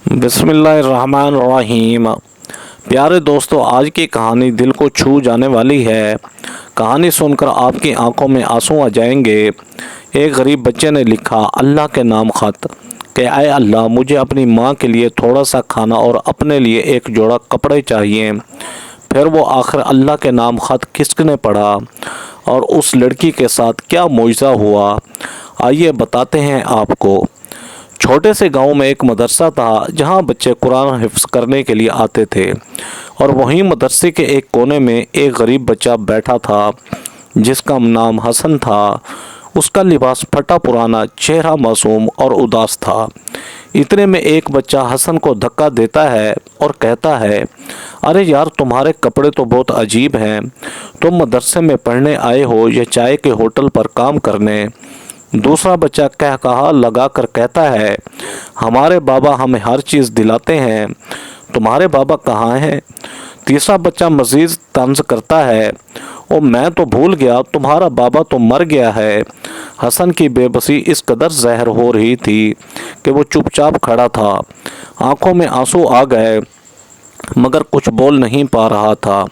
بسم اللہ الرحمن الرحیم۔ پیارے دوستو، آج کی کہانی دل کو چھو جانے والی ہے۔ کہانی سن کر آپ کی آنکھوں میں آنسو آ جائیں گے۔ ایک غریب بچے نے لکھا اللہ کے نام خط کہ اے اللہ، مجھے اپنی ماں کے لیے تھوڑا سا کھانا اور اپنے لیے ایک جوڑا کپڑے چاہیے۔ پھر وہ آخر اللہ کے نام خط کس نے پڑھا اور اس لڑکی کے ساتھ کیا معجزہ ہوا، آئیے بتاتے ہیں آپ کو۔ چھوٹے سے گاؤں میں ایک مدرسہ تھا جہاں بچے قرآن حفظ کرنے کے لیے آتے تھے، اور وہیں مدرسے کے ایک کونے میں ایک غریب بچہ بیٹھا تھا جس کا نام حسن تھا۔ اس کا لباس پھٹا پرانا، چہرہ معصوم اور اداس تھا۔ اتنے میں ایک بچہ حسن کو دھکا دیتا ہے اور کہتا ہے، ارے یار، تمہارے کپڑے تو بہت عجیب ہیں، تم مدرسے میں پڑھنے آئے ہو یا چائے کے ہوٹل پر کام کرنے؟ دوسرا بچہ کہا لگا کر کہتا ہے، ہمارے بابا ہمیں ہر چیز دلاتے ہیں، تمہارے بابا کہاں ہیں؟ تیسرا بچہ مزید طنز کرتا ہے، او میں تو بھول گیا، تمہارا بابا تو مر گیا ہے۔ حسن کی بے بسی اس قدر ظاہر ہو رہی تھی کہ وہ چپ چاپ کھڑا تھا۔ آنکھوں میں آنسو آ گئے مگر کچھ بول نہیں پا رہا تھا۔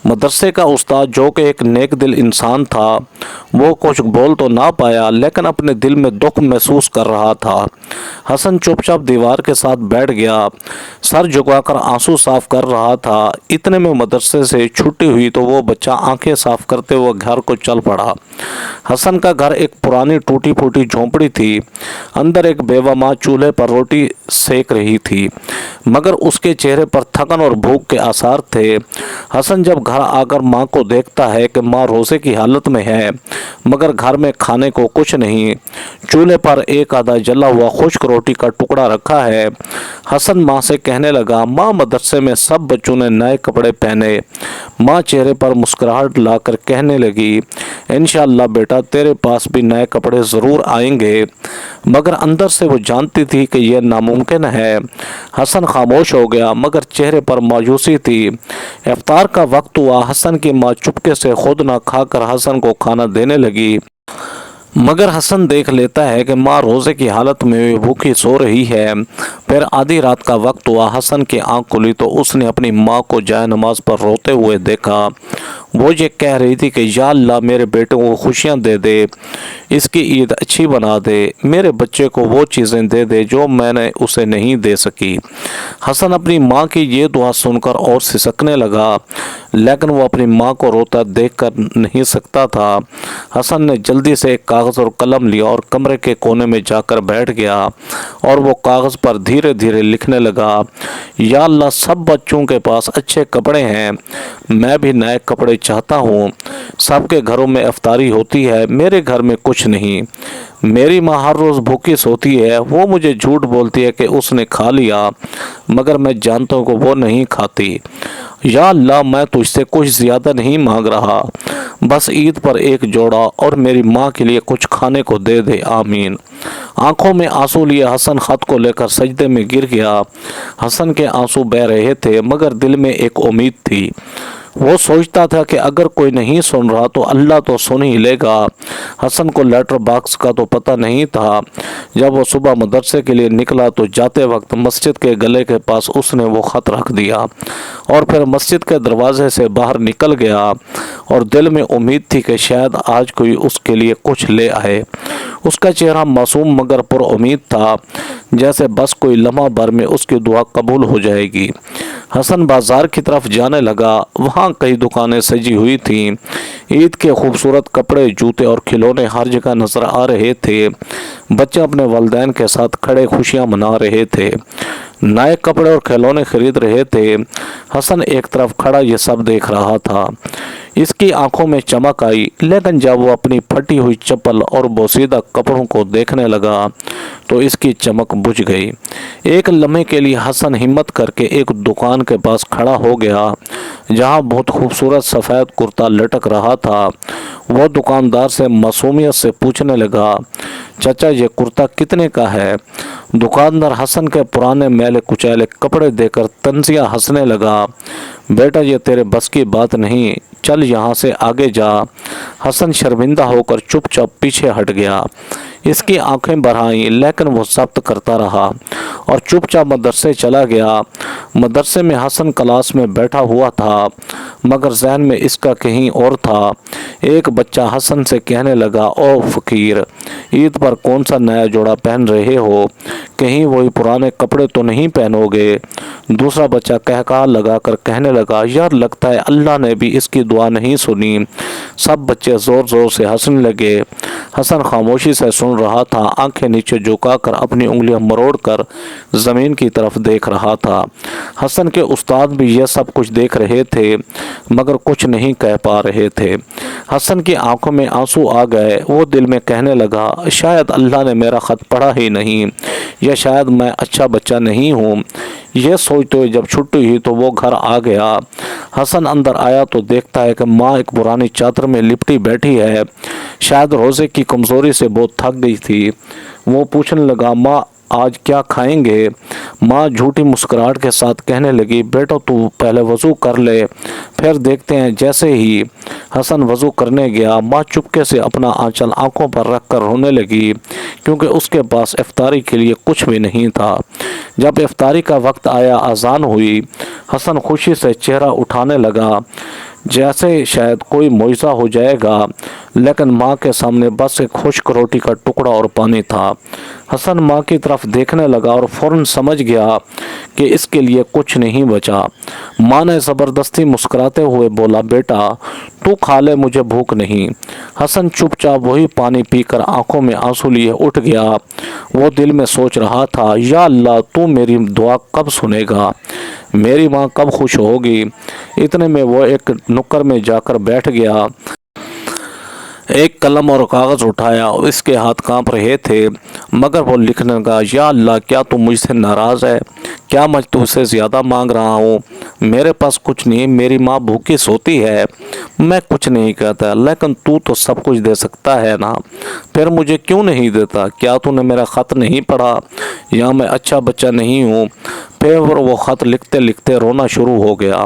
مدرسے کا استاد جو کہ ایک نیک دل انسان تھا، وہ کچھ بول تو نہ پایا لیکن اپنے دل میں دکھ محسوس کر رہا تھا۔ حسن چپ چاپ دیوار کے ساتھ بیٹھ گیا، سر جھکا کر آنسو صاف کر رہا تھا۔ اتنے میں مدرسے سے چھٹی ہوئی تو وہ بچہ آنکھیں صاف کرتے ہوئے گھر کو چل پڑا۔ حسن کا گھر ایک پرانی ٹوٹی پھوٹی جھونپڑی تھی۔ اندر ایک بیوہ ماں چولہے پر روٹی سیک رہی تھی مگر اس کے چہرے پر تھکن اور بھوک کے آثار تھے۔ حسن جب گھر آ کر ماں کو دیکھتا ہے کہ ماں روزے کی حالت میں ہے مگر گھر میں کھانے کو کچھ نہیں، چولہے پر ایک آدھا جلا ہوا خشک روٹی کا ٹکڑا رکھا ہے، حسن ماں سے کہنے لگا، ماں، مدرسے میں سب بچوں نے نئے کپڑے پہنے۔ ماں چہرے پر مسکراہٹ لا کر کہنے لگی، انشاءاللہ بیٹا، تیرے پاس بھی نئے کپڑے ضرور آئیں گے، مگر اندر سے وہ جانتی تھی کہ یہ ناممکن ہے۔ حسن خاموش ہو گیا مگر چہرے پر مایوسی تھی۔ افطار کا وقت ہوا۔ حسن کی ماں چپکے سے خود نہ کھا کر حسن کو کھانا دینے لگی مگر حسن دیکھ لیتا ہے کہ ماں روزے کی حالت میں بھوکی سو رہی ہے۔ پھر آدھی رات کا وقت ہوا۔ حسن کی آنکھ کھلی تو اس نے اپنی ماں کو جائے نماز پر روتے ہوئے دیکھا۔ وہ یہ کہہ رہی تھی کہ یا اللہ، میرے بیٹے کو خوشیاں دے دے، اس کی عید اچھی بنا دے، میرے بچے کو وہ چیزیں دے دے جو میں نے اسے نہیں دے سکی۔ حسن اپنی ماں کی یہ دعا سن کر اور سسکنے لگا لیکن وہ اپنی ماں کو روتا دیکھ کر نہیں سکتا تھا۔ حسن نے جلدی سے ایک کاغذ اور قلم لیا اور کمرے کے کونے میں جا کر بیٹھ گیا اور وہ کاغذ پر دھیرے دھیرے لکھنے لگا، یا اللہ، سب بچوں کے پاس اچھے کپڑے ہیں، میں بھی نئے کپڑے چاہتا ہوں، سب کے گھروں میں افطاری ہوتی ہے، میرے گھر میں کچھ نہیں، میری ماں ہر روز بھوکی سوتی ہے، وہ مجھے جھوٹ بولتی ہے کہ اس نے کھا لیا مگر میں جانتا ہوں کہ وہ نہیں کھاتی۔ یا اللہ، میں تجھ سے کچھ زیادہ نہیں مانگ رہا، بس عید پر ایک جوڑا اور میری ماں کے لیے کچھ کھانے کو دے دے، آمین۔ آنکھوں میں آنسو لیے حسن خط کو لے کر سجدے میں گر گیا۔ حسن کے آنسو بہہ رہے تھے مگر دل میں ایک امید تھی۔ وہ سوچتا تھا کہ اگر کوئی نہیں سن رہا تو اللہ تو سن ہی لے گا۔ حسن کو لیٹر باکس کا تو پتہ نہیں تھا۔ جب وہ صبح مدرسے کے لیے نکلا تو جاتے وقت مسجد کے گلے کے پاس اس نے وہ خط رکھ دیا اور پھر مسجد کے دروازے سے باہر نکل گیا اور دل میں امید تھی کہ شاید آج کوئی اس کے لیے کچھ لے آئے۔ اس کا چہرہ معصوم مگر پر امید تھا، جیسے بس کوئی لمحہ بھر میں اس کی دعا قبول ہو جائے گی۔ حسن بازار کی طرف جانے لگا۔ وہاں کئی دکانیں سجی ہوئی تھیں، عید کے خوبصورت کپڑے، جوتے اور کھلونے ہر جگہ نظر آ رہے تھے۔ بچے اپنے والدین کے ساتھ کھڑے خوشیاں منا رہے تھے، نئے کپڑے اور کھلونے خرید رہے تھے۔ حسن ایک طرف کھڑا یہ سب دیکھ رہا تھا۔ اس کی آنکھوں میں چمک آئی لیکن جب وہ اپنی پھٹی ہوئی چپل اور بوسیدہ کپڑوں کو دیکھنے لگا تو اس کی چمک بجھ گئی۔ ایک لمحے کے لیے حسن ہمت کر کے ایک دکان کے پاس کھڑا ہو گیا جہاں بہت خوبصورت سفید کرتا لٹک رہا تھا۔ وہ دکاندار سے معصومیت سے پوچھنے لگا، چچا، یہ کرتا کتنے کا ہے؟ دکاندار حسن کے پرانے میلے کچیلے کپڑے دے کر طنزیہ ہنسنے لگا، بیٹا، یہ تیرے بس کی بات نہیں، چل یہاں سے آگے جا۔ حسن شرمندہ ہو کر چپ چاپ پیچھے ہٹ گیا۔ اس کی آنکھیں بھر آئیں، لیکن وہ ضبط کرتا رہا اور چپ چاپ مدرسے چلا گیا۔ مدرسے میں حسن کلاس میں بیٹھا ہوا تھا، مگر ذہن میں اس کا کہیں اور تھا۔ ایک بچہ حسن سے کہنے لگا، او فقیر، عید پر کون سا نیا جوڑا پہن رہے ہو؟ کہیں وہی پرانے کپڑے تو نہیں پہنو گے؟ دوسرا بچہ کہکہا لگا کر کہنے لگا، یار لگتا ہے اللہ نے بھی اس کی دعا نہیں سنی۔ سب بچے زور زور سے ہنسنے لگے۔ حسن خاموشی سے سن رہا تھا، آنکھیں نیچے جھکا کر اپنی انگلیاں مروڑ کر زمین کی طرف دیکھ رہا تھا۔ حسن کے استاد بھی یہ سب کچھ دیکھ رہے تھے، مگر کچھ نہیں کہہ پا رہے تھے۔ حسن کی آنکھوں میں آنسو آ گئے۔ وہ دل میں کہنے لگا، شاید اللہ نے میرا خط پڑھا ہی نہیں، یا شاید میں اچھا بچہ نہیں ہوں۔ یہ سوچتے ہوئے جب چھٹی ہوئی تو وہ گھر آ گیا۔ حسن اندر آیا تو دیکھتا ہے کہ ماں ایک پرانی چادر میں لپٹی بیٹھی ہے، شاید روزے کی کمزوری سے بہت تھک گئی تھی۔ وہ پوچھنے لگا، ماں آج کیا کھائیں گے؟ ماں جھوٹی مسکراہٹ کے ساتھ کہنے لگی، بیٹا تو پہلے وضو کر لے، پھر دیکھتے ہیں۔ جیسے ہی حسن وضو کرنے گیا، ماں چپکے سے اپنا آنچل آنکھوں پر رکھ کر رونے لگی، کیونکہ اس کے پاس افطاری کے لیے کچھ بھی نہیں تھا۔ جب افطاری کا وقت آیا، اذان ہوئی، حسن خوشی سے چہرہ اٹھانے لگا جیسے شاید کوئی معجزہ ہو جائے گا، لیکن ماں کے سامنے بس ایک خشک روٹی کا ٹکڑا اور پانی تھا۔ حسن ماں کی طرف دیکھنے لگا اور فوراً سمجھ گیا کہ اس کے لیے کچھ نہیں بچا۔ ماں نے زبردستی مسکراتے ہوئے بولا، بیٹا تو کھا لے، مجھے بھوک نہیں۔ حسن چپ چاپ وہی پانی پی کر آنکھوں میں آنسو لیے اٹھ گیا۔ وہ دل میں سوچ رہا تھا، یا اللہ تو میری دعا کب سنے گا، میری ماں کب خوش ہوگی؟ اتنے میں وہ ایک نکر میں جا کر بیٹھ گیا، ایک قلم اور کاغذ اٹھایا۔ اس کے ہاتھ کانپ رہے تھے، مگر وہ لکھنے لگا، یا اللہ کیا تو مجھ سے ناراض ہے؟ کیا میں تجھ سے زیادہ مانگ رہا ہوں؟ میرے پاس کچھ نہیں، میری ماں بھوکی سوتی ہے، میں کچھ نہیں کہتا، لیکن تو سب کچھ دے سکتا ہے نا، پھر مجھے کیوں نہیں دیتا؟ کیا تو نے میرا خط نہیں پڑھا، یا میں اچھا بچہ نہیں ہوں؟ پھر وہ خط لکھتے لکھتے رونا شروع ہو گیا،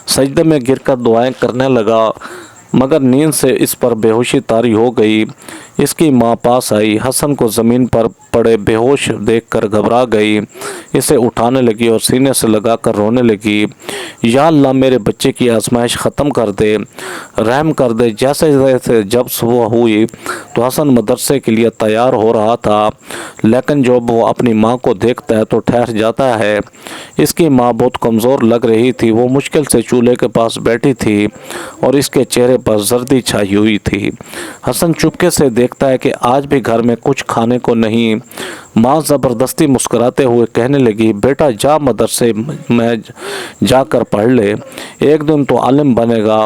سجدے میں گر کر دعائیں کرنے لگا، مگر نیند سے اس پر بے ہوشی طاری ہو گئی۔ اس کی ماں پاس آئی، حسن کو زمین پر پڑے بے ہوش دیکھ کر گھبرا گئی، اسے اٹھانے لگی اور سینے سے لگا کر رونے لگی، یا اللہ میرے بچے کی آزمائش ختم کر دے، رحم کر دے۔ جیسے جیسے جب صبح ہوئی تو حسن مدرسے کے لیے تیار ہو رہا تھا، لیکن جب وہ اپنی ماں کو دیکھتا ہے تو ٹھہر جاتا ہے۔ اس کی ماں بہت کمزور لگ رہی تھی، وہ مشکل سے چولہے کے پاس بیٹھی تھی اور اس کے چہرے پر زردی چھائی ہوئی تھی۔ حسن چپکے سے دیکھتا ہے کہ آج بھی گھر میں کچھ کھانے کو نہیں۔ ماں زبردستی مسکراتے ہوئے کہنے لگی، بیٹا جا مدرسے میں جا کر پڑھ لے، ایک دن تو عالم بنے گا۔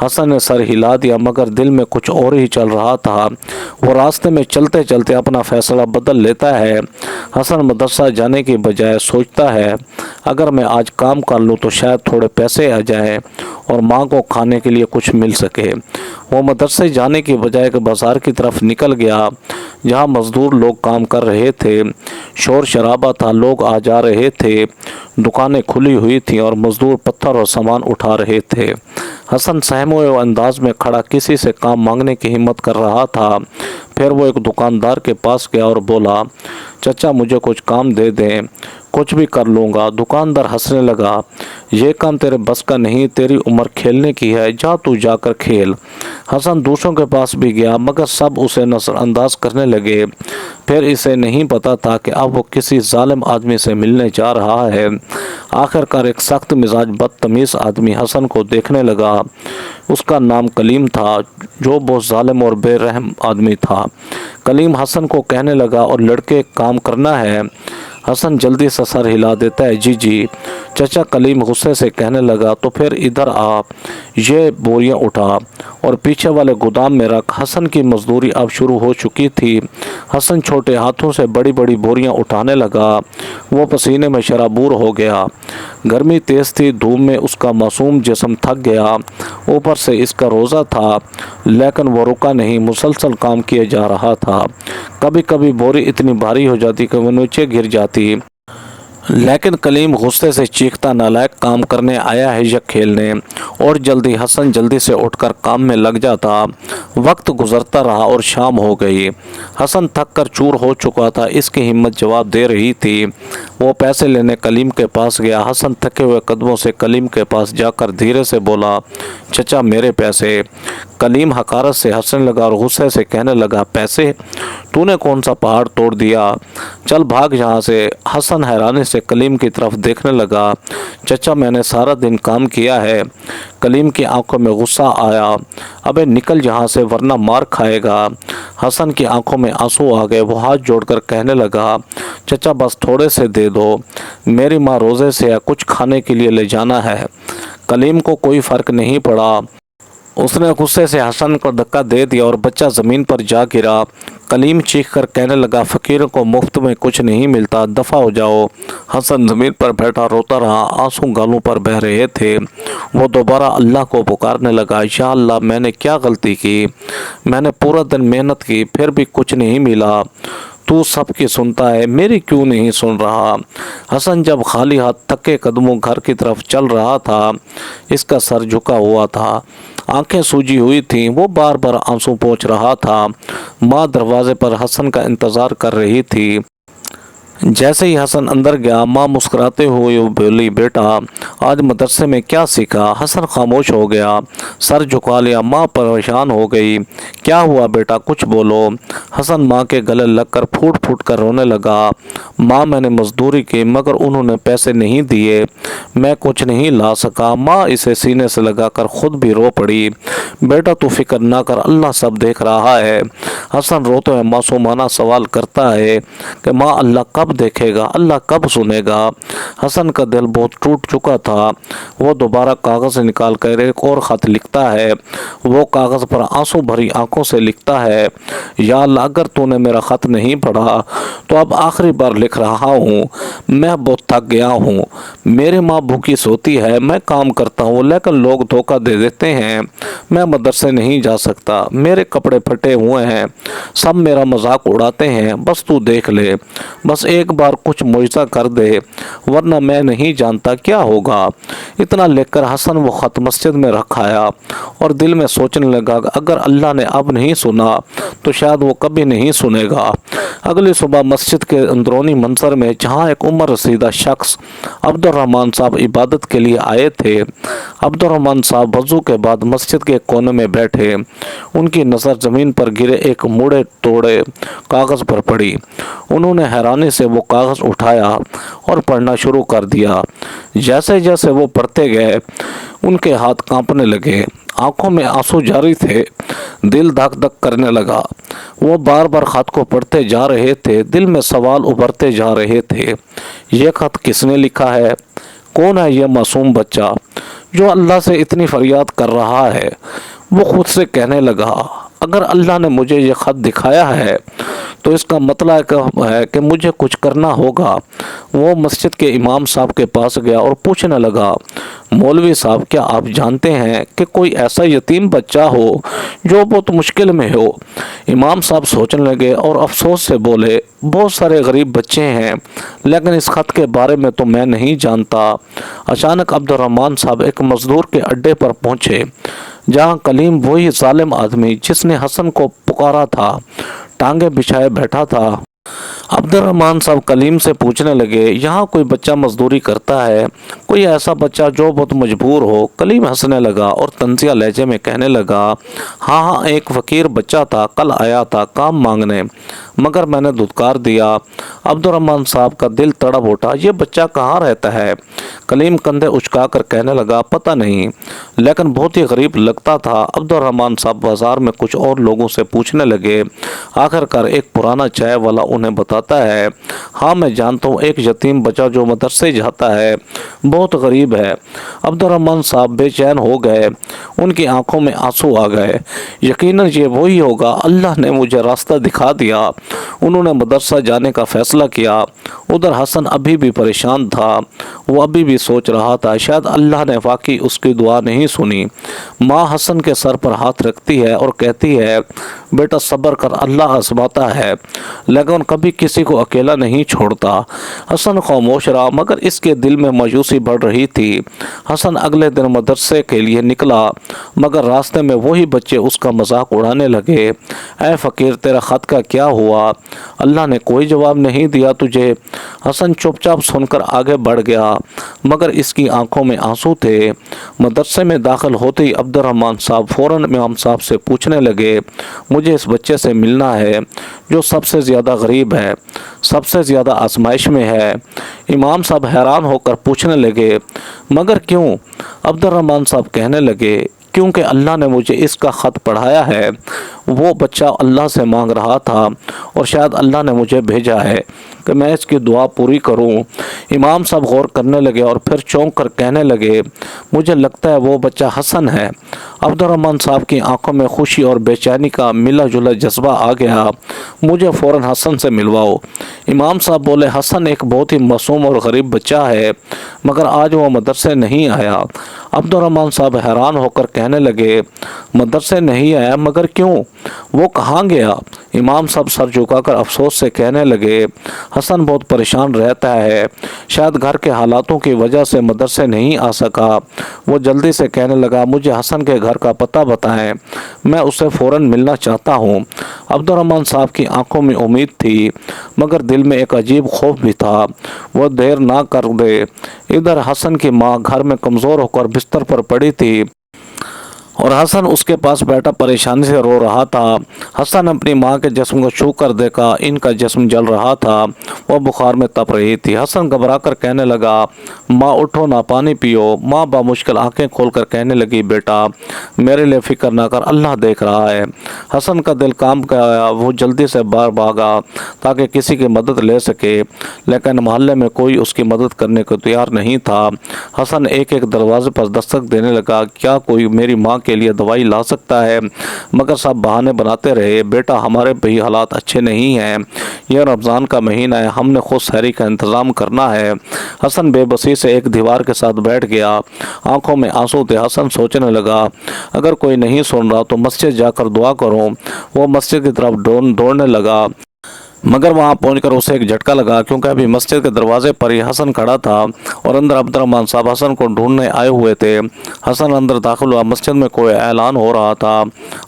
حسن نے سر ہلا دیا، مگر دل میں کچھ اور ہی چل رہا تھا۔ وہ راستے میں چلتے چلتے اپنا فیصلہ بدل لیتا ہے۔ حسن مدرسہ جانے کی بجائے سوچتا ہے، اگر میں آج کام کر لوں تو شاید تھوڑے پیسے آ جائیں اور ماں کو کھانے کے لیے کچھ مل سکے۔ وہ مدرسے جانے کی بجائے کہ بازار کی طرف نکل گیا، جہاں مزدور لوگ کام کر رہے تھے، شور شرابہ تھا، لوگ آ جا رہے تھے، دکانیں کھلی ہوئی تھیں اور مزدور پتھر اور سامان اٹھا رہے تھے۔ حسن سہمے ہوئے انداز میں کھڑا کسی سے کام مانگنے کی ہمت کر رہا تھا۔ پھر وہ ایک دکاندار کے پاس گیا اور بولا، چچا مجھے کچھ کام دے دیں، کچھ بھی کر لوں گا۔ دکاندار ہنسنے لگا، یہ کام تیرے بس کا نہیں، تیری عمر کھیلنے کی ہے، جا کر کھیل۔ حسن دوسروں کے پاس بھی گیا، مگر سب اسے نظر انداز کرنے لگے۔ پھر اسے نہیں پتا تھا کہ اب وہ کسی ظالم آدمی سے ملنے جا رہا ہے۔ آخر کار ایک سخت مزاج بدتمیز آدمی حسن کو دیکھنے لگا۔ اس کا نام کلیم تھا، جو بہت ظالم اور بے رحم آدمی تھا۔ کلیم حسن کو کہنے لگا، اور لڑکے کام کرنا ہے؟ حسن جلدی سے سر ہلا دیتا ہے، جی جی۔ چچا کلیم غصے سے کہنے لگا، تو پھر ادھر آ، یہ بوریاں اٹھا اور پیچھے والے گودام میں رکھ۔ حسن کی مزدوری اب شروع ہو چکی تھی۔ حسن چھوٹے ہاتھوں سے بڑی بڑی بوریاں اٹھانے لگا، وہ پسینے میں شرابور ہو گیا۔ گرمی تیز تھی، دھوپ میں اس کا معصوم جسم تھک گیا، اوپر سے اس کا روزہ تھا، لیکن وہ رکا نہیں، مسلسل کام کیے جا رہا تھا۔ کبھی کبھی بوری اتنی بھاری ہو جاتی کہ وہ نیچے گر جاتی، लेकिन कलीम गुस्से से चीखता, नालायक, काम करने आया है या खेलने। और जल्दी हसन जल्दी से उठकर काम में लग जाता। वक्त गुजरता रहा और शाम हो गई। हसन थक कर चूर हो चुका था। इसकी हिम्मत जवाब दे रही थी। वो पैसे लेने कलीम के पास गया। हसन थके हुए कदमों से कलीम के पास जाकर धीरे से बोला, चचा मेरे पैसे। कलीम हकारत से हंसने लगा और गुस्से से कहने लगा, पैसे? तूने कौन सा पहाड़ तोड़ दिया? चल भाग यहाँ से। हसन हैरानी से कलीम की तरफ देखने लगा। चचा मैंने सारा दिन काम किया है। कलीम की आंखों में गुस्सा आया। अबे निकल यहाँ से वरना मार खाएगा। हसन की आंखों में आंसू आ गए। वो हाथ जोड़कर कहने लगा, चचा बस थोड़े से दे दो, मेरी माँ रोज़े से है, कुछ खाने के लिए ले जाना है। कलीम को कोई फर्क नहीं पड़ा। उसने गुस्से से हसन को धक्का दे दिया और बच्चा ज़मीन पर जा गिरा। कलीम चीख कर कहने लगा, फ़कीरों को मुफ्त में कुछ नहीं मिलता, दफ़ा हो जाओ। हसन ज़मीन पर बैठा रोता रहा। आंसू गालों पर बह रहे थे। वो दोबारा अल्लाह को पुकारने लगा, या अल्लाह मैंने क्या गलती की? मैंने पूरा दिन मेहनत की फिर भी कुछ नहीं मिला। तू सबकी सुनता है, मेरी क्यों नहीं सुन रहा? हसन जब खाली हाथ थके कदमों घर की तरफ चल रहा था, इसका सर झुका हुआ था, आंखें सूजी हुई थीं। वो बार बार आंसू पोंछ रहा था। माँ दरवाजे पर हसन का इंतज़ार कर रही थी। जैसे ही हसन अंदर गया, माँ मुस्कुराते हुए बोली, बेटा आज मदरसे में क्या सीखा? हसन खामोश हो गया, सर झुका लिया। माँ परेशान हो गई, क्या हुआ बेटा, कुछ बोलो। हसन माँ के गले लगकर फूट फूट कर रोने लगा। माँ मैंने मजदूरी की मगर उन्होंने पैसे नहीं दिए, मैं कुछ नहीं ला सका। माँ इसे सीने से लगाकर खुद भी रो पड़ी। बेटा तू फिक्र ना कर, अल्लाह सब देख रहा है। हसन रोते हुए मासूमाना सवाल करता है कि माँ अल्लाह कब देखेगा, अल्लाह कब सुनेगा? हसन का दिल बहुत टूट चुका था। वो दोबारा कागज़ निकाल कर एक और ख़त लिखता है। वो कागज़ पर आंसू भरी आंखों से लिखता है, या अल्लाह अगर तूने मेरा ख़त नहीं पढ़ा तो अब आखिरी बार लिख रहा हूँ, मैं बहुत थक गया हूँ। मेरी माँ भूखी सोती है, मैं काम करता हूँ लेकिन लोग धोखा दे देते हैं। मैं मदरसे नहीं जा सकता, मेरे कपड़े फटे हुए हैं, सब मेरा मजाक उड़ाते हैं। बस तू देख ले, बस एक बार कुछ मुआवजा कर दे, वरना मैं नहीं जानता क्या होगा। इतना लेकर हसन वो ख़त मस्जिद में रखाया और दिल में सोचने लगा, अगर अल्लाह ने अब नहीं सुना तो शायद वो कभी नहीं सुनेगा। अगली सुबह मस्जिद के अंदरूनी मंजर में जहाँ एक उम्र रसीदा शख्स अब्दुर्रहमान साहब इबादत के लिए आए थे, अब्दुर्रहमान साहब वज़ू के बाद मस्जिद के कोने में बैठे। उनकी नज़र ज़मीन पर गिरे एक मुड़े तोड़े कागज़ पर पड़ी। उन्होंने हैरानी से वो कागज़ उठाया और पढ़ना शुरू कर दिया। जैसे जैसे वो पढ़ते गए उनके हाथ कांपने लगे, आंखों में आंसू जारी थे, दिल धक धक करने लगा। वो बार बार खत को पढ़ते जा रहे थे, दिल में सवाल उभरते जा रहे थे। ये खत किसने लिखा है? कौन है ये मासूम बच्चा जो अल्लाह से इतनी फरियाद कर रहा है? वो खुद से कहने लगा, अगर अल्लाह ने मुझे ये ख़त दिखाया है तो इसका मतलब है कि मुझे कुछ करना होगा। वो मस्जिद के इमाम साहब के पास गया और पूछने लगा, मौलवी साहब क्या आप जानते हैं कि कोई ऐसा यतीम बच्चा हो जो बहुत मुश्किल में हो? इमाम साहब सोचने लगे और अफसोस से बोले, बहुत सारे गरीब बच्चे हैं लेकिन इस खत के बारे में तो मैं नहीं जानता। अचानक अब्दुर्रहमान साहब एक मजदूर के अड्डे पर पहुंचे जहां कलीम वही जालिम आदमी जिसने हसन को पुकारा था टांगे बिछाए बैठा था। अब्दुर्रहमान साहब कलीम से पूछने लगे, यहाँ कोई बच्चा मजदूरी करता है? कोई ऐसा बच्चा जो बहुत मजबूर हो? कलीम हंसने लगा और तंजिया लहजे में कहने लगा, हाँ हाँ एक फ़कीर बच्चा था, कल आया था काम मांगने मगर मैंने धुतकार दिया। अब्दुर्रहमान साहब का दिल तड़प उठा, ये बच्चा कहाँ रहता है? कलीम कंधे उचका कर कहने लगा, पता नहीं लेकिन बहुत ही गरीब लगता था। अब्दुर्रहमान साहब बाजार में कुछ और लोगों से पूछने लगे। आखिरकार एक पुराना चाय वाला उन्हें बताता है, हाँ मैं जानता हूँ एक यतीम बच्चा जो मदरसे जाता है, बहुत गरीब है। अब्दुर्रहमान साहब बेचैन हो गए, उनकी आंखों में आंसू आ गए। यकीनन ये वही होगा, अल्लाह ने मुझे रास्ता दिखा दिया। उन्होंने मदरसा जाने का फैसला किया। उधर हसन अभी भी परेशान था, वो अभी भी सोच रहा था शायद अल्लाह ने वाकई उसकी दुआ नहीं सुनी। माँ हसन के सर पर हाथ रखती है और कहती है, बेटा सब्र कर, अल्लाह आजमाता है लेकिन कभी किसी किसी को अकेला नहीं छोड़ता। हसन खामोश रहा, मगर इसके दिल में मायूसी बढ़ रही थी। हसन अगले दिन मदरसे के लिए निकला, मगर रास्ते में वही बच्चे उसका मजाक उड़ाने लगे। ऐ फ़कीर, तेरा ख़त का क्या हुआ? अल्लाह ने कोई जवाब नहीं दिया तुझे? हसन चुपचाप सुनकर आगे बढ़ गया, मगर इसकी आंखों में आंसू थे। मदरसे में दाखिल होते ही अब्दुर्रहमान साहब फ़ौरन इमाम साहब से पूछने लगे, मुझे इस बच्चे से मिलना है जो सबसे ज़्यादा गरीब है, सबसे ज़्यादा आजमाइश में है। इमाम साहब हैरान होकर पूछने लगे, मगर क्यों? अब्दुर्रहमान साहब कहने लगे, क्योंकि अल्लाह ने मुझे इसका ख़त पढ़ाया है। वो बच्चा अल्लाह से मांग रहा था और शायद अल्लाह ने मुझे भेजा है कि मैं इसकी दुआ पूरी करूं। इमाम साहब गौर करने लगे और फिर चौंक कर कहने लगे, मुझे लगता है वो बच्चा हसन है। अब्दुर्रहमान साहब की आंखों में खुशी और बेचैनी का मिला जुला जज्बा आ गया। मुझे फ़ौरन हसन से मिलवाओ। इमाम साहब बोले, हसन एक बहुत ही मासूम और गरीब बच्चा है, मगर आज वो मदरसे नहीं आया। अब्दुर्रहमान साहब हैरान होकर कहने लगे, मदरसे नहीं आया? मगर क्यों? वो कहाँ गया? इमाम साहब सर झुकाकर अफसोस से कहने लगे, हसन बहुत परेशान रहता है, शायद घर के हालातों की वजह से मदरसे नहीं आ सका। वो जल्दी से कहने लगा, मुझे हसन के घर का पता बताएं, मैं उससे फ़ौरन मिलना चाहता हूँ। अब्दुर्रहमान साहब की आंखों में उम्मीद थी, मगर दिल में एक अजीब खौफ भी था। वह देर ना कर दे। इधर हसन की माँ घर में कमज़ोर होकर बिस्तर पर पड़ी थी और हसन उसके पास बैठा परेशानी से रो रहा था। हसन अपनी माँ के जिस्म को छू कर देखा, इनका जिस्म जल रहा था, वह बुखार में तप रही थी। हसन घबरा कर कहने लगा, माँ उठो ना, पानी पियो। माँ बामुश्किल आंखें खोलकर कहने लगी, बेटा मेरे लिए फ़िक्र ना कर, अल्लाह देख रहा है। हसन का दिल काम गया। वो जल्दी से बाहर भागा ताकि किसी की मदद ले सके, लेकिन मोहल्ले में कोई उसकी मदद करने को तैयार नहीं था। हसन एक एक दरवाजे पर दस्तक देने लगा, क्या कोई मेरी माँ के लिए दवाई ला सकता है? मगर सब बहाने बनाते रहे, बेटा हमारे भी हालात अच्छे नहीं हैं, यह रमज़ान का महीना है, हमने खुद सहरी का इंतज़ाम करना है। हसन बेबसी से एक दीवार के साथ बैठ गया, आंखों में आंसू थे। हसन सोचने लगा, अगर कोई नहीं सुन रहा तो मस्जिद जाकर दुआ करूं। वो मस्जिद की तरफ दौड़ने लगा, मगर वहां पहुंचकर उसे एक झटका लगा, क्योंकि अभी मस्जिद के दरवाजे पर ही हसन खड़ा था और अंदर अब्दुर्रहमान साहब हसन को ढूंढने आए हुए थे। हसन अंदर दाखिल हुआ। मस्जिद में कोई ऐलान हो रहा था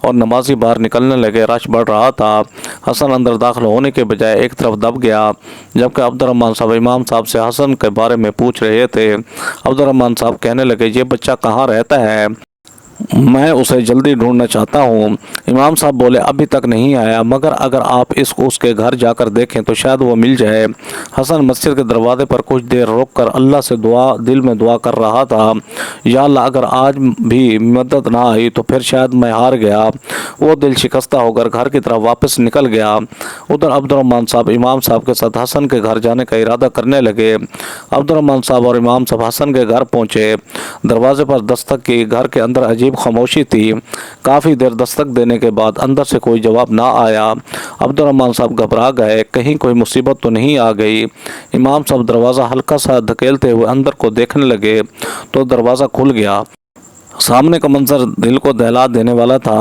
और नमाजी बाहर निकलने लगे, रश बढ़ रहा था। हसन अंदर दाखिल होने के बजाय एक तरफ दब गया, जबकि अब्दुर्रहमान साहब इमाम साहब से हसन के बारे में पूछ रहे थे। अब्दुर्रहमान साहब कहने लगे, ये बच्चा कहाँ रहता है? मैं उसे जल्दी ढूंढना चाहता हूँ। इमाम साहब बोले, अभी तक नहीं आया, मगर अगर आप इसको उसके घर जाकर देखें तो शायद वो मिल जाए। हसन मस्जिद के दरवाजे पर कुछ देर रुककर अल्लाह से दिल में दुआ कर रहा था, या अल्लाह अगर आज भी मदद ना आई तो फिर शायद मैं हार गया। वो दिल शिकस्ता होकर घर की तरफ वापस निकल गया। उधर अब्दुर्रहमान साहब इमाम साहब के साथ हसन के घर जाने का इरादा करने लगे। अब्दुर्रहमान साहब और इमाम साहब हसन के घर पहुँचे। दरवाजे पर दस्तक की। घर के अंदर अजीब खामोशी थी। काफ़ी देर दस्तक देने के बाद अंदर से कोई जवाब ना आया। अब्दुर्रहमान साहब घबरा गए, कहीं कोई मुसीबत तो नहीं आ गई। इमाम साहब दरवाज़ा हल्का सा धकेलते हुए अंदर को देखने लगे तो दरवाज़ा खुल गया। सामने का मंजर दिल को दहला देने वाला था।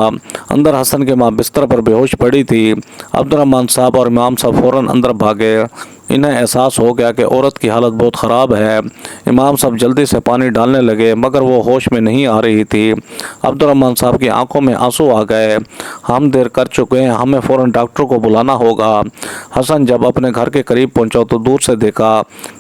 अंदर हसन की माँ बिस्तर पर बेहोश पड़ी थी। अब्दुर्रहमान साहब और इमाम साहब फ़ौरन अंदर भागे। इन्हें एहसास हो गया कि औरत की हालत बहुत ख़राब है। इमाम साहब जल्दी से पानी डालने लगे, मगर वो होश में नहीं आ रही थी। अब्दुर्रहमान साहब की आंखों में आंसू आ गए। हम देर कर चुके हैं, हमें फ़ौरन डॉक्टर को बुलाना होगा। हसन जब अपने घर के करीब पहुंचा तो दूर से देखा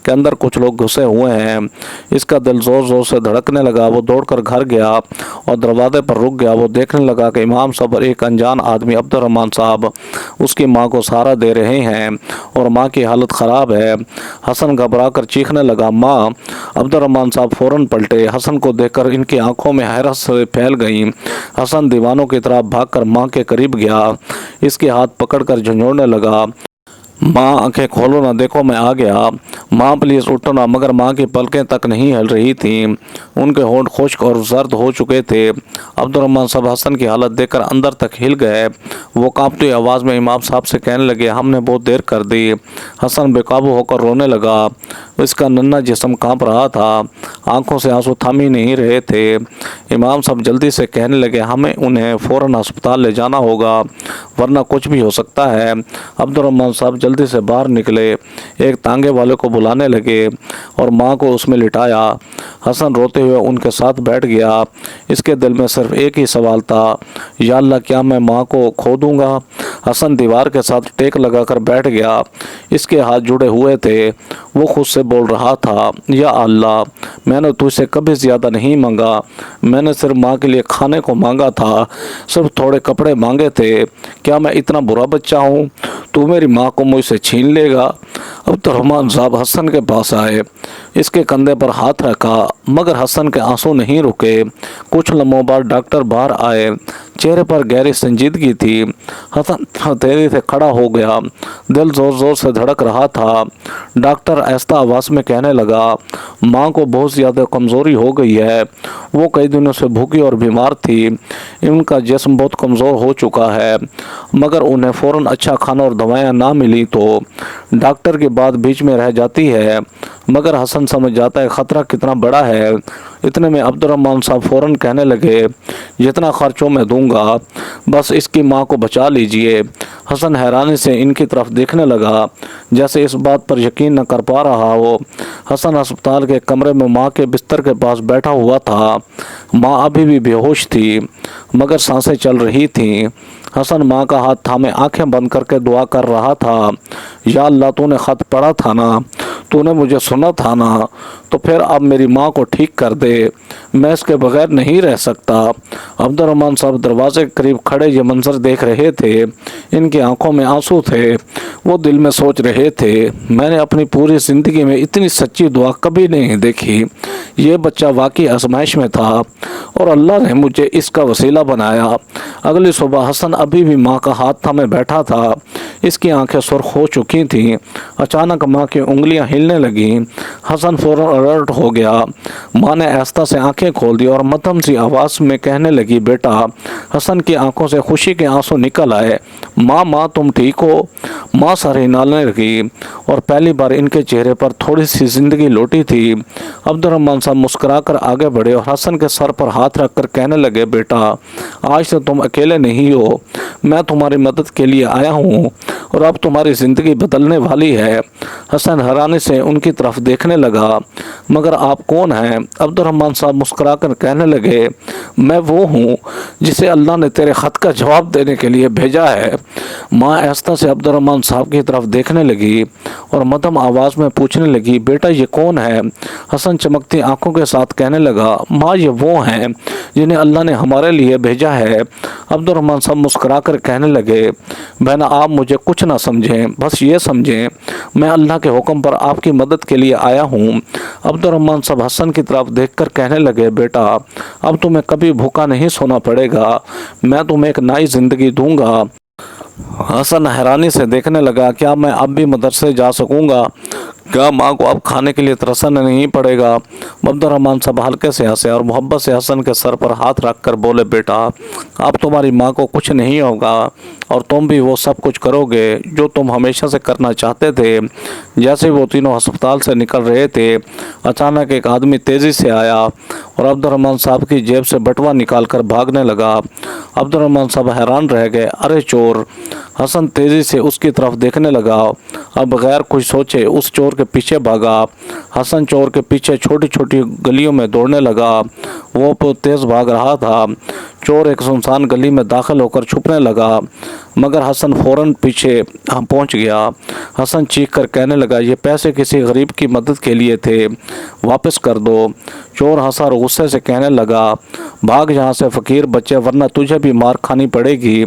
कि अंदर कुछ लोग घुसे हुए हैं। इसका दिल ज़ोर ज़ोर से धड़कने लगा। वो दौड़कर घर गया और दरवाजे पर रुक गया। वो देखने लगा कि इमाम साहब और एक अनजान आदमी अब्दुर्रहमान साहब उसकी माँ को सहारा दे रहे हैं और माँ की हालत ख़राब है। हसन घबरा कर चीखने लगा, माँ। अब्दुर्रहमान साहब फ़ौरन पलटे। हसन को देखकर इनकी आंखों में हैरत से फैल गई। हसन दीवानों की तरफ भागकर माँ के करीब गया, इसके हाथ पकड़कर झंझोड़ने लगा, माँ आंखें खोलो ना, देखो मैं आ गया, माँ प्लीज़ उठो ना। मगर माँ की पलकें तक नहीं हिल रही थीं, उनके होंठ खुश्क और जर्द हो चुके थे। अब्दुर्रहमान साहब हसन की हालत देखकर अंदर तक हिल गए। वो कांपती आवाज़ में इमाम साहब से कहने लगे, हमने बहुत देर कर दी। हसन बेकाबू होकर रोने लगा। इसका नन्हा जिस्म कांप रहा था, आंखों से आंसू थम ही नहीं रहे थे। इमाम साहब जल्दी से कहने लगे, हमें उन्हें फ़ौरन अस्पताल ले जाना होगा, वरना कुछ भी हो सकता है। अब्दुर्रहमान साहब جلدی سے باہر نکلے، ایک تانگے والے کو بلانے لگے اور ماں کو اس میں لٹایا۔ حسن روتے ہوئے ان کے ساتھ بیٹھ گیا۔ اس کے دل میں صرف ایک ہی سوال تھا، یا اللہ کیا میں ماں کو کھو دوں گا؟ حسن دیوار کے ساتھ ٹیک لگا کر بیٹھ گیا۔ اس کے ہاتھ جڑے ہوئے تھے۔ وہ خود سے بول رہا تھا، یا اللہ میں نے تجھ سے کبھی زیادہ نہیں مانگا، میں نے صرف ماں کے لیے کھانے کو مانگا تھا، صرف تھوڑے کپڑے مانگے تھے، کیا میں اتنا برا بچہ ہوں؟ تو میری ماں کو مجھ سے چھین لے گا؟ عبد الرحمن صاحب حسن کے پاس آئے، اس کے کندھے پر ہاتھ رکھا، مگر حسن کے آنسو نہیں رکے۔ کچھ لمحوں بعد ڈاکٹر باہر آئے، چہرے پر گہری سنجیدگی تھی۔ حسن تیزی سے کھڑا ہو گیا، دل زور زور سے دھڑک رہا تھا۔ ڈاکٹر آہستہ آواز میں کہنے لگا، ماں کو بہت زیادہ کمزوری ہو گئی ہے، وہ کئی دنوں سے بھوکی اور بیمار تھی، ان کا جسم بہت کمزور ہو چکا ہے، مگر انہیں فوراً اچھا کھانا اور دوائیاں نہ ملی تو ڈاکٹر کی بات بیچ میں رہ جاتی ہے۔ مگر حسن سمجھ جاتا ہے خطرہ کتنا بڑا ہے۔ اتنے میں عبد الرحمن صاحب فوراً کہنے لگے، جتنا خرچوں میں دوں گا، بس اس کی ماں کو بچا لیجئے۔ حسن حیرانی سے ان کی طرف دیکھنے لگا، جیسے اس بات پر یقین نہ کر پا رہا ہو۔ حسن ہسپتال کے کمرے میں ماں کے بستر کے پاس بیٹھا ہوا تھا۔ ماں ابھی بھی بے ہوش تھی، مگر سانسیں چل رہی تھیں۔ حسن ماں کا ہاتھ تھامے آنکھیں بند کر کے دعا کر رہا تھا، یا اللہ تو نے خط پڑھا تھا نا، تو نے مجھے سنا تھا نا، تو پھر اب میری ماں کو ٹھیک کر دے، میں اس کے بغیر نہیں رہ سکتا۔ عبد الرحمن صاحب دروازے کے قریب کھڑے یہ منظر دیکھ رہے تھے، ان کی آنکھوں میں آنسو تھے۔ وہ دل میں سوچ رہے تھے، میں نے اپنی پوری زندگی میں اتنی سچی دعا کبھی نہیں دیکھی۔ یہ بچہ واقعی آزمائش میں تھا اور اللہ نے مجھے اس کا وسیلہ بنایا۔ اگلی صبح حسن ابھی بھی ماں کا ہاتھ تھامے بیٹھا تھا، اس کی آنکھیں سرخ ہو چکی تھیں۔ اچانک ماں کی انگلیاں ہلنے لگیں۔ حسن فوراً الرٹ ہو گیا۔ ماں نے آہستہ سے آنکھیں کھول دی اور مدھم سی آواز میں کہنے لگی، بیٹا۔ حسن کی آنکھوں سے خوشی کے آنسو نکل آئے۔ ماں ماں تم ٹھیک ہو؟ ماں سر ہلالنے لگی اور پہلی بار ان کے چہرے پر تھوڑی سی زندگی لوٹی تھی۔ عبد الرحمن صاحب مسکرا کر آگے بڑھے اور حسن کے سر پر ہاتھ رکھ کر کہنے لگے، بیٹا آج سے تم اکیلے نہیں ہو، میں تمہاری مدد کے لیے آیا ہوں اور اب تمہاری زندگی بدلنے والی ہے۔ حسن حیرانی سے ان کی طرف دیکھنے لگا، مگر آپ کون ہیں؟ عبد الرحمن صاحب مسکرا کر کہنے لگے، میں وہ ہوں جسے اللہ نے تیرے خط کا جواب دینے کے لیے بھیجا ہے۔ ماں آہستہ سے عبد الرحمن صاحب کی طرف دیکھنے لگی اور مدھم آواز میں پوچھنے لگی، بیٹا یہ کون ہے؟ حسن چمکتی آنکھوں کے ساتھ کہنے لگا، ماں یہ وہ ہیں جنہیں اللہ نے ہمارے لیے بھیجا ہے۔ عبد الرحمن صاحب مسکرا کر کہنے لگے، بہن آپ مجھے کچھ نہ سمجھیں، بس یہ سمجھیں میں اللہ کے حکم پر آپ کی مدد کے لیے آیا ہوں۔ عبد الرحمن صاحب حسن کی طرف دیکھ کر کہنے لگے، بیٹا اب تمہیں کبھی بھوکا نہیں سونا پڑے گا، میں تمہیں ایک نئی زندگی دوں گا۔ حسن حیرانی سے دیکھنے لگا، کیا میں اب بھی مدرسے جا سکوں گا؟ کیا ماں کو اب کھانے کے لیے ترسنا نہیں پڑے گا؟ عبد الرحمن صاحب ہلکے سے ہنسے اور محبت سے حسن کے سر پر ہاتھ رکھ کر بولے، بیٹا اب تمہاری ماں کو کچھ نہیں ہوگا اور تم بھی وہ سب کچھ کرو گے جو تم ہمیشہ سے کرنا چاہتے تھے۔ جیسے وہ تینوں ہسپتال سے نکل رہے تھے، اچانک ایک آدمی تیزی سے آیا اور عبد الرحمن صاحب کی جیب سے بٹوا نکال کر بھاگنے لگا۔ عبد الرحمن صاحب حیران رہ گئے، ارے چور! حسن تیزی سے اس کی طرف دیکھنے لگا، اب بغیر کچھ سوچے اس چور کے پیچھے بھاگا۔ حسن چور کے پیچھے چھوٹی چھوٹی گلیوں میں دوڑنے لگا، وہ تیز بھاگ رہا تھا۔ چور ایک سنسان گلی میں داخل ہو کر چھپنے لگا، مگر حسن فوراً پیچھے پہنچ گیا۔ حسن چیخ کر کہنے لگا، یہ پیسے کسی غریب کی مدد کے لیے تھے، واپس کر دو۔ چور ہنسا اور غصے سے کہنے لگا، بھاگ یہاں سے فقیر بچے، ورنہ تجھے بھی مار کھانی پڑے گی۔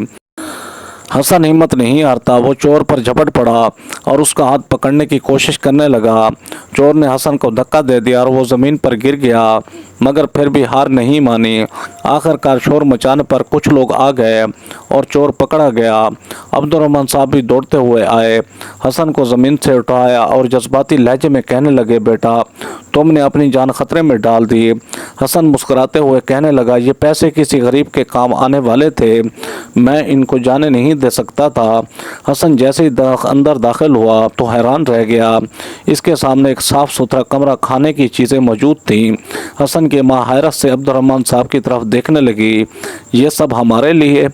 حسن ہمت نہیں ہارتا، وہ چور پر جھپٹ پڑا اور اس کا ہاتھ پکڑنے کی کوشش کرنے لگا۔ چور نے حسن کو دھکا دے دیا اور وہ زمین پر گر گیا، مگر پھر بھی ہار نہیں مانی۔ آخر کار شور مچانے پر کچھ لوگ آ گئے اور چور پکڑا گیا۔ عبد الرحمن صاحب بھی دوڑتے ہوئے آئے، حسن کو زمین سے اٹھایا اور جذباتی لہجے میں کہنے لگے، بیٹا تم نے اپنی جان خطرے میں ڈال دی۔ حسن مسکراتے ہوئے کہنے لگا، یہ پیسے کسی غریب کے کام آنے والے تھے، میں ان کو جانے نہیں دے سکتا تھا۔ حسن جیسے ہی اندر داخل ہوا تو حیران رہ گیا، اس کے سامنے ایک صاف ستھرا کمرہ، کھانے کی چیزیں موجود تھیں۔ حسن हसन की माँ हैरत से अब्दुर्रहमान साहब की तरफ देखने लगी। ये सब हमारे लिए?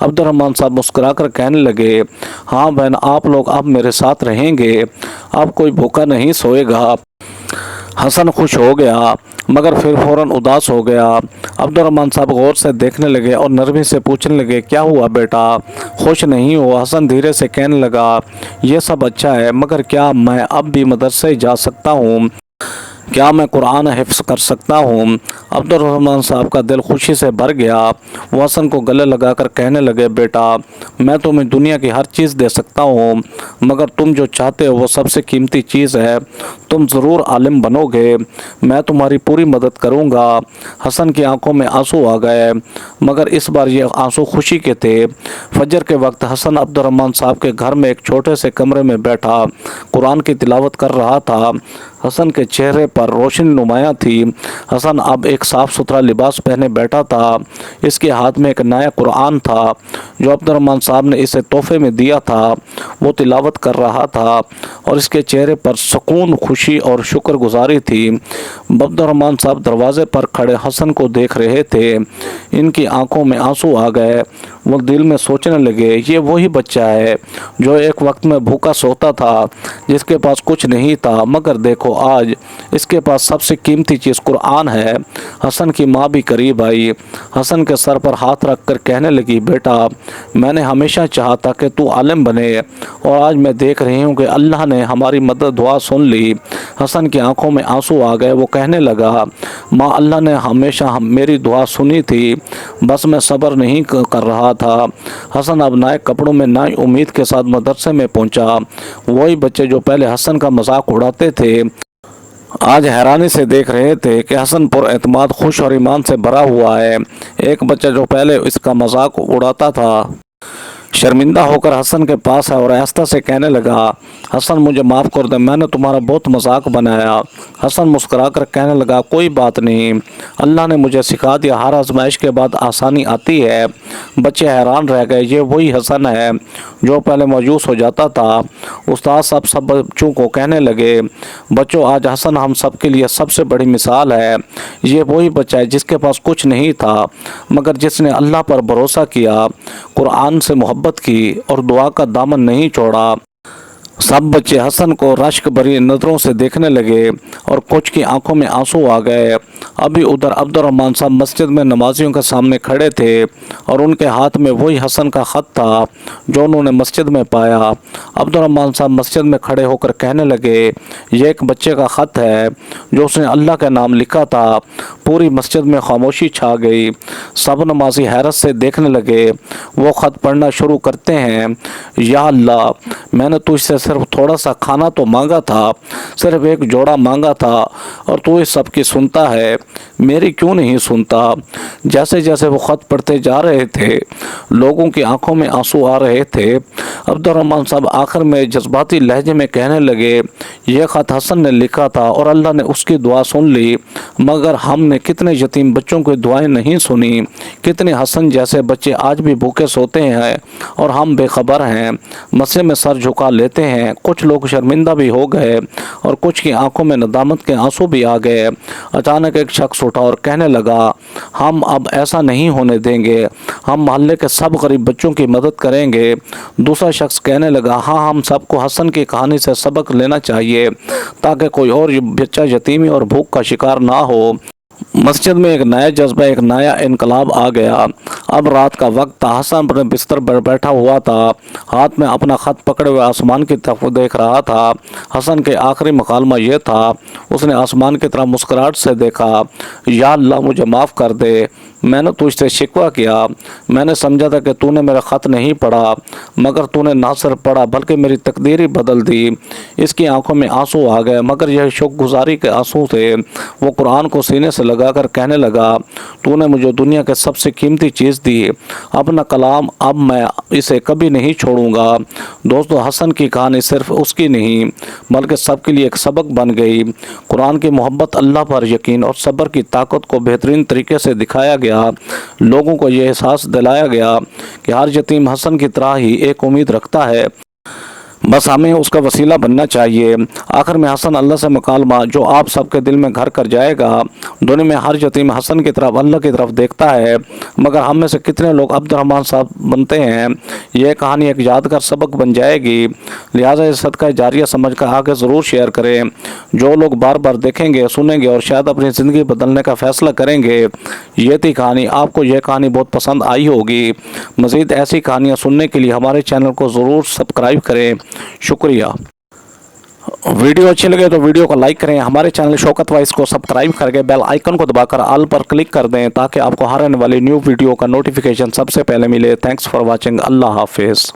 अब्दुर्रहमान साहब मुस्कुरा कर कहने लगे, हाँ बहन, आप लोग अब मेरे साथ रहेंगे, अब कोई भूखा नहीं सोएगा। हसन खुश हो गया मगर फिर फौरन उदास हो गया। अब्दुर्रहमान साहब गौर से देखने लगे और नरमी से पूछने लगे, क्या हुआ बेटा, खुश नहीं हो? हसन धीरे से कहने लगा, ये सब अच्छा है, मगर क्या मैं अब भी मदरसे जा सकता हूँ? क्या मैं कुरान हिफ्स कर सकता हूँ? अब्दुर्रहमान साहब का दिल खुशी से भर गया। वो हसन को गले लगाकर कहने लगे, बेटा मैं तुम्हें दुनिया की हर चीज़ दे सकता हूँ, मगर तुम जो चाहते हो वो सबसे कीमती चीज़ है। तुम ज़रूर आलिम बनोगे, मैं तुम्हारी पूरी मदद करूँगा। हसन की आंखों में आंसू आ गए, मगर इस बार ये आंसू खुशी के थे। फजर के वक्त हसन अब्दुर्रहमान साहब के घर में एक छोटे से कमरे में बैठा कुरान की तिलावत कर रहा था। हसन के चेहरे पर रोशनी नुमाया थी। हसन अब एक साफ़ सुथरा लिबास पहने बैठा था। इसके हाथ में एक नया कुरान था जो अब्दुर्रहमान साहब ने इसे तोहफे में दिया था। वो तिलावत कर रहा था और इसके चेहरे पर सुकून, खुशी और शुक्रगुजारी थी। अब्दुर्रहमान साहब दरवाजे पर खड़े हसन को देख रहे थे। इनकी आंखों में आंसू आ गए। वो दिल में सोचने लगे, ये वही बच्चा है जो एक वक्त में भूखा सोता था, जिसके पास कुछ नहीं था, मगर देखो आज इसके पास सबसे कीमती चीज़ कुरान है। हसन की माँ भी करीब आई, हसन के सर पर हाथ रख कर कहने लगी, बेटा मैंने हमेशा चाहा था कि तू आलिम बने और आज मैं देख रही हूँ कि अल्लाह ने हमारी मदद दुआ सुन ली। हसन की आंखों में आंसू आ गए। वो कहने लगा, माँ अल्लाह ने हमेशा मेरी दुआ सुनी थी, बस मैं सब्र नहीं कर रहा था। हसन अब नए कपड़ों में नई उम्मीद के साथ मदरसे में पहुंचा। वही बच्चे जो पहले हसन का मजाक उड़ाते थे आज हैरानी से देख रहे थे कि हसन पुरएतमाद, खुश और ईमान से भरा हुआ है। एक बच्चा जो पहले इसका मजाक उड़ाता था शर्मिंदा होकर हसन के पास है और आहिस्ता से कहने लगा, हसन मुझे माफ़ कर दे, मैंने तुम्हारा बहुत मजाक बनाया। हसन मुस्कुराकर कहने लगा, कोई बात नहीं, अल्लाह ने मुझे सिखा दिया, हर आजमाइश के बाद आसानी आती है। बच्चे हैरान रह गए, ये वही हसन है जो पहले मायूस हो जाता था। उस्ताद साहब सब बच्चों को कहने लगे, बच्चों आज हसन हम सब के लिए सबसे बड़ी मिसाल है। ये वही बच्चा है जिसके पास कुछ नहीं था, मगर जिसने अल्लाह पर भरोसा किया, कुरान से मोहब्बत की और दुआ का दामन नहीं छोड़ा। सब बच्चे हसन को रश्क भरी नज़रों से देखने लगे और कुछ की आंखों में आंसू आ गए। अभी उधर अब्दुर्रहमान साहब मस्जिद में नमाजियों के सामने खड़े थे और उनके हाथ में वही हसन का ख़त था जो उन्होंने मस्जिद में पाया। अब्दुर्रहमान साहब मस्जिद में खड़े होकर कहने लगे, ये एक बच्चे का ख़त है जो उसने अल्लाह का नाम लिखा था। पूरी मस्जिद में खामोशी छा गई। सब नमाजी हैरत से देखने लगे। वो ख़त पढ़ना शुरू करते हैं, या अल्लाह मैंने तुझसे सिर्फ थोड़ा सा खाना तो मांगा था, सिर्फ एक जोड़ा मांगा था, और तू इस सब की सुनता है, मेरी क्यों नहीं सुनता। जैसे जैसे वो ख़त पढ़ते जा रहे थे लोगों की आंखों में आंसू आ रहे थे। अब्दुर्रहमान साहब आखिर में जज्बाती लहजे में कहने लगे, यह ख़त हसन ने लिखा था और अल्लाह ने उसकी दुआ सुन ली, मगर हमने कितने यतीम बच्चों की दुआएं नहीं सुनी। कितने हसन जैसे बच्चे आज भी भूखे सोते हैं और हम बेखबर हैं, मस्से में सर झुका लेते हैं। कुछ लोग शर्मिंदा भी हो गए और कुछ की आंखों में नदामत के आंसू भी आ गए। अचानक एक शख्स उठा और कहने लगा, हम अब ऐसा नहीं होने देंगे, हम मोहल्ले के सब गरीब बच्चों की मदद करेंगे। दूसरा शख्स कहने लगा, हाँ हम सबको हसन की कहानी से सबक लेना चाहिए ताकि कोई और बच्चा यतीमी और भूख का शिकार ना हो। मस्जिद में एक नया जज्बा, एक नया इनकलाब आ गया। अब रात का वक्त था। हसन अपने बिस्तर पर बैठा हुआ था, हाथ में अपना ख़त पकड़े हुए आसमान की तरफ देख रहा था। हसन के आखिरी मकालमा यह था, उसने आसमान की तरफ मुस्कुराहट से देखा, या अल्लाह मुझे माफ़ कर दे, मैंने तुझसे शिकवा किया, मैंने समझा था कि तूने मेरा ख़त नहीं पढ़ा, मगर तूने ना सिर्फ पढ़ा बल्कि मेरी तकदीर ही बदल दी। इसकी आंखों में आंसू आ गए, मगर यह शुक्रगुजारी के आंसू थे। वो कुरान को सीने से लगाकर कहने लगा, तूने मुझे दुनिया के सबसे कीमती चीज़ दी, अपना कलाम अब मैं इसे कभी नहीं छोड़ूंगा। दोस्तों, हसन की कहानी सिर्फ उसकी नहीं बल्कि सबके लिए एक सबक बन गई। कुरान की मोहब्बत, अल्लाह पर यकीन और सब्र की ताकत को बेहतरीन तरीके से दिखाया गया। लोगों को यह एहसास दिलाया गया कि हर यतीम हसन की तरह ही एक उम्मीद रखता है, بس ہمیں اس کا وسیلہ بننا چاہیے۔ آخر میں حسن اللہ سے مکالمہ جو آپ سب کے دل میں گھر کر جائے گا۔ دنیا میں ہر یتیم حسن کی طرف اللہ کی طرف دیکھتا ہے، مگر ہم میں سے کتنے لوگ عبد الرحمن صاحب بنتے ہیں؟ یہ کہانی ایک یادگار سبق بن جائے گی، لہٰذا یہ صدقہ جاریہ سمجھ کر آگے ضرور شیئر کریں۔ جو لوگ بار بار دیکھیں گے، سنیں گے اور شاید اپنی زندگی بدلنے کا فیصلہ کریں گے۔ یہ تھی کہانی۔ آپ کو یہ کہانی بہت پسند آئی ہوگی۔ مزید ایسی کہانیاں سننے کے لیے ہمارے چینل کو ضرور سبسکرائب کریں۔ شکریہ۔ ویڈیو اچھی لگے تو ویڈیو کو لائک کریں، ہمارے چینل شوکت وائس کو سبسکرائب کر کے بیل آئیکن کو دبا کر آل پر کلک کر دیں تاکہ آپ کو ہر آنے والی نیو ویڈیو کا نوٹیفیکیشن سب سے پہلے ملے۔ Thanks for watching. اللہ حافظ۔